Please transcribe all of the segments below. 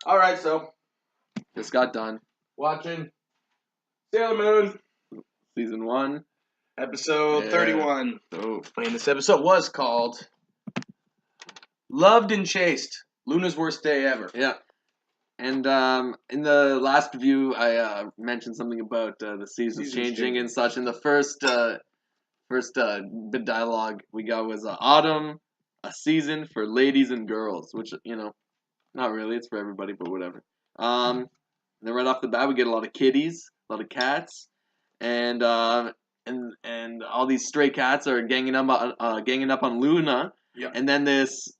All right, so Just got done. watching Sailor Moon Season 1. episode Yeah. 31. Oh. And this episode was called Loved and Chased. Luna's worst day ever. Yeah. And in the last review, I mentioned something about the seasons changing and such. And the first bit dialogue we got was autumn, a season for ladies and girls, which, not really. It's for everybody, but whatever. And then right off the bat, we get a lot of kitties, a lot of cats, and all these stray cats are ganging up on Luna. Yeah. And then this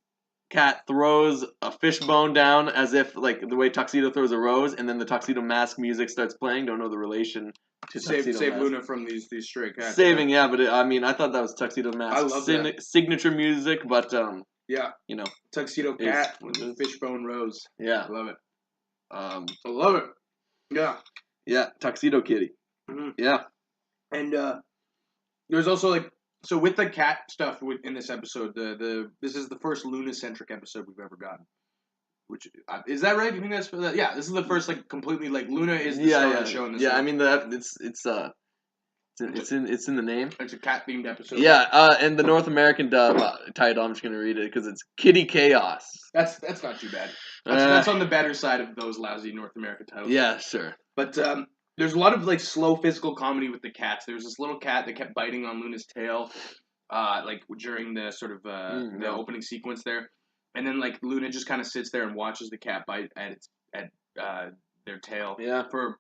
cat throws a fish bone down as if like the way Tuxedo throws a rose, and then the Tuxedo Mask music starts playing. Don't know the relation To Tuxedo save Mask. Luna from these stray cats. Saving, yeah, but I thought that was Tuxedo Mask. I love that. Signature music, but Yeah. Tuxedo cat with fishbone rose. Yeah. I love it. I love it. Yeah. Yeah, Tuxedo Kitty. Mm-hmm. Yeah. And there's also so with the cat stuff in this episode, this is the first Luna-centric episode we've ever gotten. Which is that right? Do you think that's yeah? This is the first completely Luna is the star of the show in this. Yeah, one. I mean it's in the name. It's a cat themed episode. Yeah, and the North American title, I'm just gonna read it because it's Kitty Chaos. That's not too bad. That's on the better side of those lousy North American titles. Yeah, sure. But there's a lot of slow physical comedy with the cats. There was this little cat that kept biting on Luna's tail, during the sort of the opening sequence there, and then Luna just kind of sits there and watches the cat bite at their tail. Yeah. For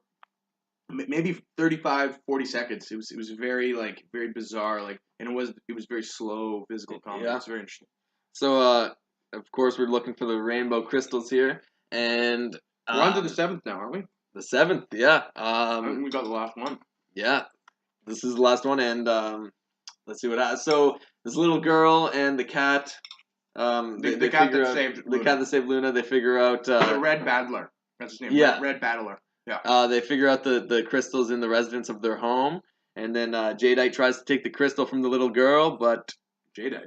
maybe 35, 40 seconds. It was very very bizarre. And it was very slow physical comedy. Yeah. It's very interesting. So of course we're looking for the rainbow crystals here, and we're on to the 7th now, aren't we? The 7th, yeah. I think we got the last one. Yeah, this is the last one, and let's see what happens. So this little girl and the cat, the cat that saved Luna. They figure out the Red Battler. That's his name. Yeah, Red Battler. Yeah. They figure out the crystals in the residence of their home, and then Jadeite tries to take the crystal from the little girl, but Zoisite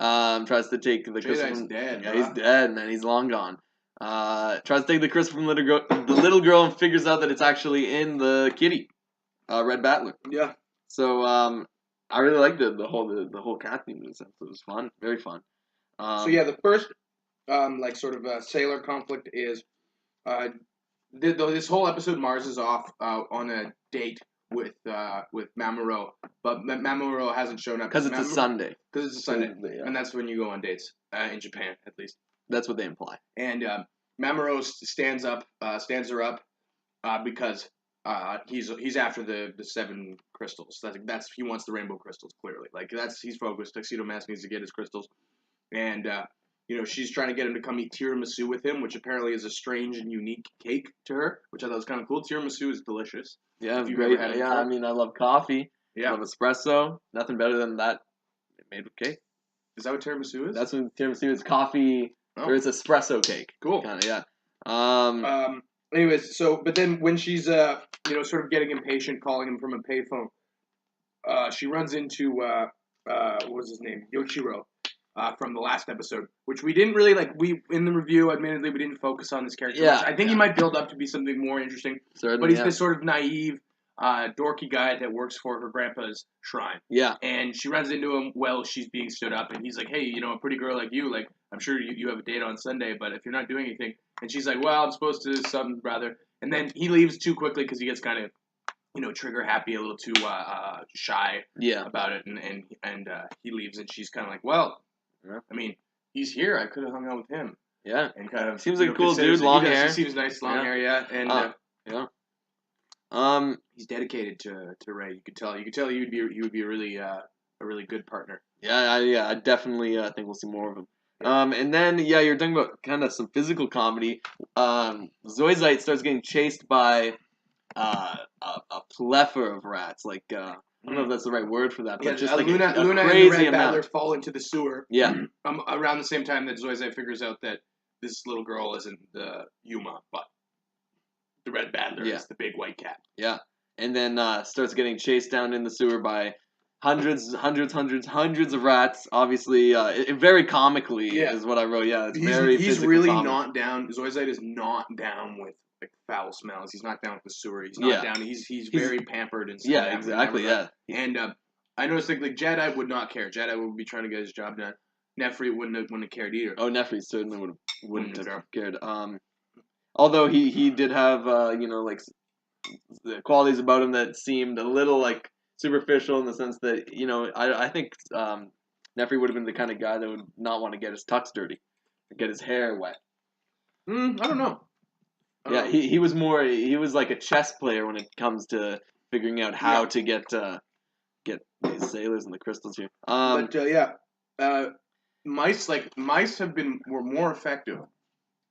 tries to take the crystal. Jadeite's dead. Yeah, he's dead, man. He's long gone. Tries to take the crystal from the little girl and figures out that it's actually in the kitty, Red Battler. Yeah. So I really liked the whole cat theme in this episode. It was fun, very fun. So yeah, the first sailor conflict is this whole episode Mars is off on a date with Mamoru, but Mamoru hasn't shown up because it's a Sunday. Because it's a Sunday, yeah. And that's when you go on dates in Japan, at least. That's what they imply. And Mamoru stands her up because he's after the 7 crystals. That's he wants the rainbow crystals, clearly. He's focused. Tuxedo Mask needs to get his crystals, and she's trying to get him to come eat tiramisu with him, which apparently is a strange and unique cake to her, which I thought was kind of cool. Tiramisu is delicious. Yeah, it's great. Yeah, I mean, I love coffee. Yeah. I love espresso. Nothing better than that made with cake. Is that what tiramisu is? That's what tiramisu is. Coffee, or it's espresso cake. Cool. Kinda, yeah. Anyways, but then when she's sort of getting impatient, calling him from a payphone, she runs into what was his name, Yoshiro, from the last episode, which we didn't really in the review. Admittedly, we didn't focus on this character much. I think he might build up to be something more interesting. Certainly, but he's this sort of naive, dorky guy that works for her grandpa's shrine. Yeah. And she runs into him while she's being stood up, and he's like, "Hey, a pretty girl like you, I'm sure you have a date on Sunday, but if you're not doing anything," and she's like, "Well, I'm supposed to something rather," and then he leaves too quickly because he gets kind of, trigger happy, a little too shy about it, and he leaves, and she's kind of like, "Well, I mean, he's here. I could have hung out with him." Yeah. And kind of seems like a cool dude, long hair. He seems nice, long hair, yeah, and yeah. He's dedicated to Ray. You could tell he would be a really good partner. Yeah, I definitely think we'll see more of him. And then you're talking about kind of some physical comedy. Zoisite starts getting chased by a plethora of rats. I don't know if that's the right word for that, but just Luna a and crazy the Red amount. Battler fall into the sewer. Yeah. Around the same time that Zoisite figures out that this little girl isn't the Yuma, but the Red Battler is the big white cat. Yeah. And then starts getting chased down in the sewer by hundreds of rats. Obviously, very comically is what I wrote. Yeah, it's very. He's physical really comedy. not down. Zoisite is not down with like foul smells. He's not down with the sewer. He's not down. He's very pampered and stuff. Yeah, exactly. Yeah, and I noticed like Jedi would not care. Jedi would be trying to get his job done. Nefri wouldn't have cared either. Oh, Nefri certainly wouldn't have cared. Although he did have like the qualities about him that seemed a little like superficial in the sense that I think Nefri would have been the kind of guy that would not want to get his tux dirty, or get his hair wet. I don't know. He was more. He was like a chess player when it comes to figuring out how to get these sailors and the crystals here. Mice were more effective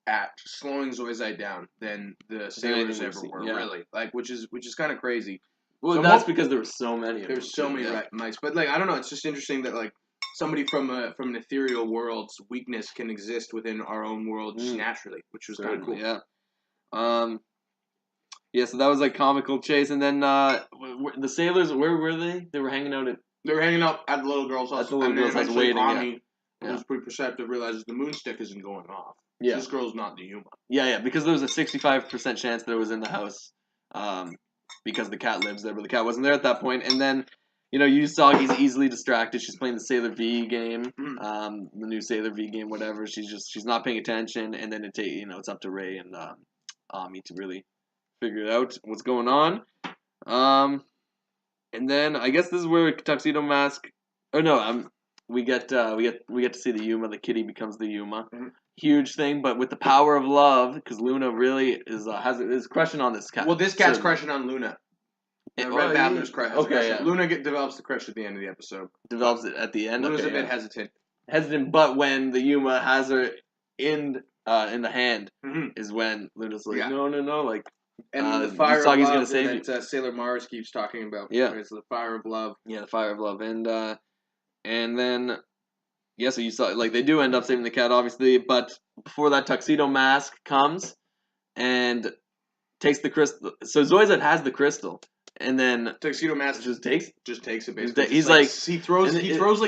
at slowing Zoisite down than the sailors ever were. Yeah. Really, which is kind of crazy. Well, so that's because there were so many. There's so many mice, but I don't know. It's just interesting that somebody from an ethereal world's weakness can exist within our own world just naturally, which was kind of cool. Yeah. So that was comical chase, and then the sailors, where were they? They were hanging out They were hanging out at the little girl's house. At the little girl's house, waiting. Tommy, who was pretty perceptive, realizes the moonstick isn't going off. Yeah. This girl's not the Yuma. Yeah, because there was a 65% chance that it was in the house, because the cat lives there, but the cat wasn't there at that point. And then, Usagi's easily distracted. She's playing the Sailor V game, the new Sailor V game, whatever. She's not paying attention, and then it's up to Rei and Ami to really figure out what's going on. And then I guess this is where Tuxedo Mask. Oh no, we get to see the Yuma. The kitty becomes the Yuma. Mm-hmm. Huge thing, but with the power of love, because Luna really is crushing on this cat. Well, this cat's crushing on Luna. Red Battler's crush. Okay, yeah. Luna develops the crush at the end of the episode. Develops it at the end. Luna's a bit hesitant. But when the Yuma has her in the hand, is when Luna's like, no, and the fire of love gonna save that Sailor Mars keeps talking about. Yeah, it's the fire of love. Yeah, the fire of love, and then. Yeah, so you saw, they do end up saving the cat, obviously, but before that, Tuxedo Mask comes and takes the crystal. So Zoisite has the crystal, and then Tuxedo Mask just takes it, basically. He's he throws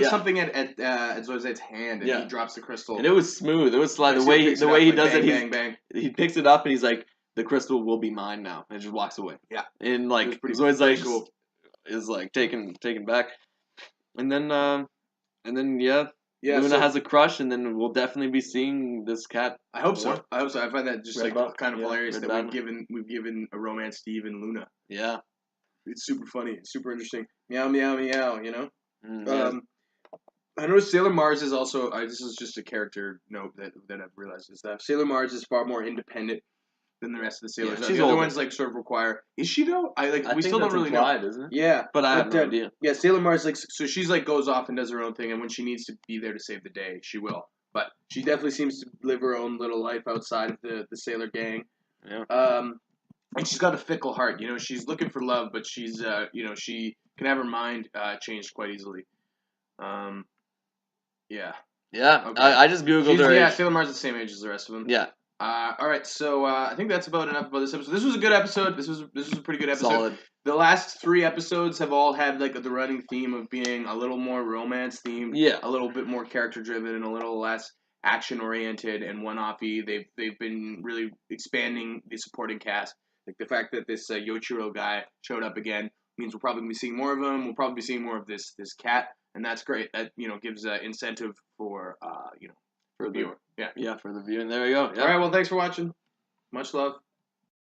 something at Zoisite's hand, and he drops the crystal. And it was smooth. It was like the way he does it. Bang. He picks it up, and he's like, the crystal will be mine now, and just walks away. Yeah. And, Zoisite cool. is, taken back. And then, Yeah, Luna has a crush, and then we'll definitely be seeing this cat. I hope so. I find that just kind of hilarious that we've given a romance to even Luna. Yeah, it's super funny. It's super interesting. Meow meow meow. I noticed Sailor Mars is also. This is just a character note that I've realized is that Sailor Mars is far more independent than the rest of the sailors. Yeah, she's the other ones sort of require. Is she though? We still don't really implied, know. Isn't it? Yeah, but I have no idea. Yeah, Sailor Mars so she's goes off and does her own thing, and when she needs to be there to save the day, she will. But she definitely seems to live her own little life outside of the sailor gang. Yeah. And she's got a fickle heart. She's looking for love, but she's she can have her mind changed quite easily. Yeah. Yeah. Okay. I just googled her. Yeah, Sailor Mars is the same age as the rest of them. Yeah. All right, so I think that's about enough about this episode. This was a good episode. This was a pretty good episode. Solid. The last 3 episodes have all had the running theme of being a little more romance themed, a little bit more character driven, and a little less action oriented and one-offy. They've been really expanding the supporting cast. The fact that this Yoichiro guy showed up again means we'll probably be seeing more of him. We'll probably be seeing more of this cat, and that's great. That gives incentive for for the viewer. Yeah, for the viewer. And there we go. Yeah. All right, well, thanks for watching. Much love.